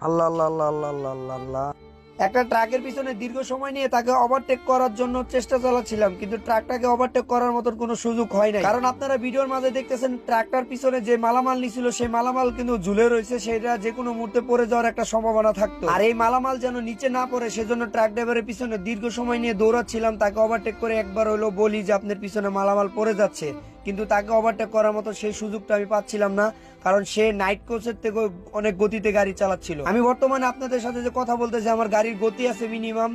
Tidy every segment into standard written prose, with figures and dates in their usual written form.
আল্লাহ আল্লাহ আল্লাহ আল্লাহ আল্লাহ আল্লাহ আল্লাহ। একটা ট্রাকের পিছনে দীর্ঘ সময় নিয়ে তাকে ওভারটেক করার জন্য চেষ্টা চালাচ্ছিলাম, কিন্তু ট্রাকটাকে ওভারটেক করার মতন কোনো সুযোগ হয় নাই। কারণ আপনারা ভিডিওর মাঝে দেখতেছেন ট্রাকটার পিছনে যে মালামাল নিছিল সেই মালামাল কিন্তু ঝুলে রয়েছে, সেটা যে কোনো মুহূর্তে পড়ে যাওয়ার একটা সম্ভাবনা থাকতো। আর এই মালামাল যেন নিচে না পড়ে সেজন্য ট্রাক ড্রাইভারের পিছনে দীর্ঘ সময় নিয়ে দৌড়াচ্ছিলাম। তাকে ওভারটেক করে একবার হলো বলি যে আপনার পিছনে মালামাল পড়ে যাচ্ছে, কিন্তু তাকে ওভারটেক করার মতো সেই সুযোগটা আমি পাচ্ছিলাম না, কারণ সে নাইট কোচের থেকে অনেক গতিতে গাড়ি চালাচ্ছিল। আমি বর্তমানে আপনাদের সাথে যে কথা বলতেছি আমার গাড়ির গতি আছে মিনিমাম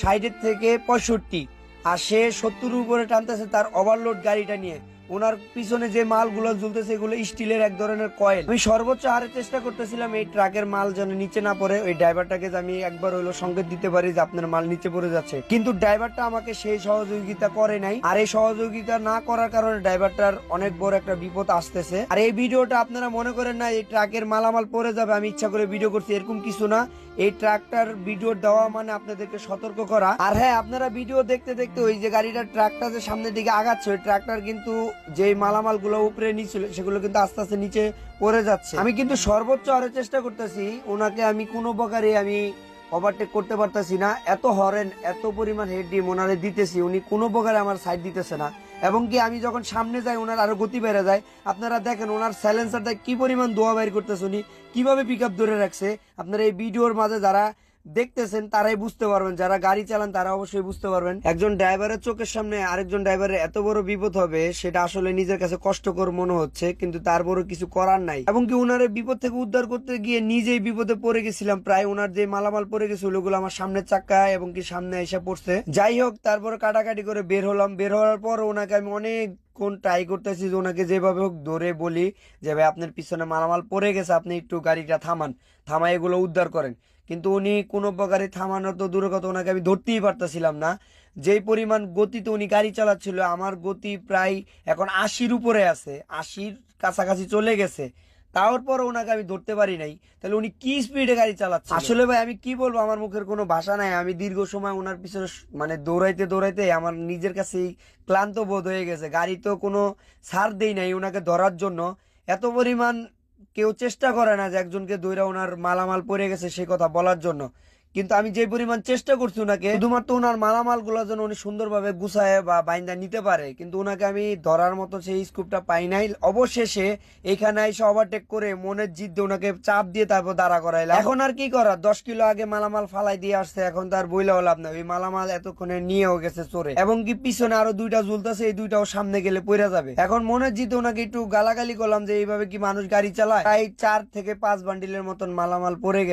60 থেকে 65, আর সে 70 উপরে টানতেছে তার ওভারলোড গাড়িটা নিয়ে। ওনার পিছনে যে মালগুলো ঝুলতেছে এগুলো স্টিলের এক ধরনের কয়েল। আমি সর্বোচ্চ হারে চেষ্টা করতেছিলাম এই ট্রাকের মাল যেন নিচে না পড়ে। ওই ড্রাইভারটাকে আমি একবার হইলো সংকেত দিতে পারি যে আপনার মাল নিচে পড়ে যাচ্ছে, কিন্তু ড্রাইভারটা আমাকে সেই সহযোগিতা করে নাই। আর এই সহযোগিতা না করার কারণে ড্রাইভারটার অনেক বড় একটা বিপদ আসতেছে। আর এই ভিডিওটা আপনারা মনে করেন না এই ট্রাকের মালামাল পড়ে যাবে আমি ইচ্ছা করে ভিডিও করছি, এরকম কিছু না। এই ট্রাকটার ভিডিও দেওয়া মানে আপনাদেরকে সতর্ক করা। আর হ্যাঁ, আপনারা ভিডিও দেখতে দেখতে ওই যে গাড়িটার ট্রাকটা যে সামনের দিকে আগাচ্ছে ওই ট্রাকটার কিন্তু যে মালামাল গুলো উপরে নিচ্ছিল সেগুলো কিন্তু আস্তে আস্তে নিচে পড়ে যাচ্ছে। আমি কিন্তু সর্বোচ্চ আরো চেষ্টা করতেছি, ওনাকে আমি কোনো প্রকারে আমি ওভারটেক করতে পারতেছি না। এত হরেন এত পরিমাণ হেড ডিম ওনারে দিতেছি, উনি কোনো প্রকারে আমার সাইড দিতেছে না। এবং কি আমি যখন সামনে যাই ওনার আরো গতি বেড়ে যায়। আপনারা দেখেন ওনার সাইলেন্সারটা কি পরিমাণ দোয়া বাইর করতেছে, উনি কিভাবে পিক আপ ধরে রাখছে। আপনারা এই ভিডিওর মাঝে যারা দেখতেছেন তারাই বুঝতে পারবেন, যারা গাড়ি চালান তারা অবশ্যই বুঝতে পারবেন। একজন ড্রাইভারের চোখের সামনে আরেকজন ড্রাইভারের এত বড় বিপদ হবে সেটা আসলে নিজের কাছে কষ্টকর মনে হচ্ছে, কিন্তু তার বড় কিছু করার নাই। এবং কি ওনার বিপদ থেকে উদ্ধার করতে গিয়ে নিজেই বিপদে পড়ে গেছিলাম। প্রায় ওনার যে মালামাল পড়ে গেছিল ওগুলো আমার সামনের চাক্কা এবং কি সামনে এসে পড়ছে। যাই হোক, তারপরে কাটাকাটি করে বের হলাম। বের হওয়ার পর ওনাকে আমি অনেক ট্রাই করতেছি যে ওনাকে যেভাবে হোক ধরে বলি যে ভাই আপনার পিছনে মালামাল পড়ে গেছে, আপনি একটু গাড়িটা থামাই এগুলো উদ্ধার করেন। কিন্তু উনি কোনো প্রকারে থামানোর তো দূরের কথা, ওনাকে আমি ধরতেই পারতেছিলাম না। যেই পরিমাণ গতিতে উনি গাড়ি চালাচ্ছিল, আমার গতি প্রায় এখন 80-র উপরে আছে, 80-র কাছাকাছি চলে গেছে। তারপর ওনাকে আমি ধরতে পারি নাই। তাহলে উনি কি স্পিডে গাড়ি চালাচ্ছে আসলে ভাই আমি কি বলবো, আমার মুখের কোনো ভাষা নাই। আমি দীর্ঘ সময় ওনার পিছনে মানে দৌড়াইতে দৌড়াইতে আমার নিজের কাছেই ক্লান্ত বোধ হয়ে গেছে। গাড়ি তো কোনো ছাড় দেই নাই ওনাকে ধরার জন্য। এত পরিমাণ কেউ চেষ্টা করে না যে একজনকে ধইরা ওনার মালামাল পড়ে গেছে সে কথা বলার জন্য। কিন্তু আমি যে পরিমাণ চেষ্টা করছি ওনাকে শুধুমাত্র ওনার মালামাল গুলো যেন উনি সুন্দরভাবে গুছায় বা বাইন্দা নিতে পারে, কিন্তু ওনাকে আমি ধরার মতো সেই স্কুপটা পাই নাই। অবশেষে এখানে এসে ওভারটেক করে মনের জিদ দিয়ে ওনাকে চাপ দিয়ে তারপর দাঁড়া করাইলাম। এখন আর কি করার, 10 কিলো আগে মালামাল ফালাই দিয়ে আসছে, এখন তার বইলা লাভ না। ওই মালামাল এতক্ষণে নিয়েও গেছে চোরে, এবং কি পিছনে আরো দুইটা ঝুলতেছে, এই দুইটাও সামনে গেলে পড়ে যাবে। এখন মনের জিদ ওনাকে একটু গালাগালি করলাম যে এইভাবে কি মানুষ গাড়ি চালায়। প্রায় 4 থেকে 5 বান্ডিলের মতন মালামাল পড়ে গেছে।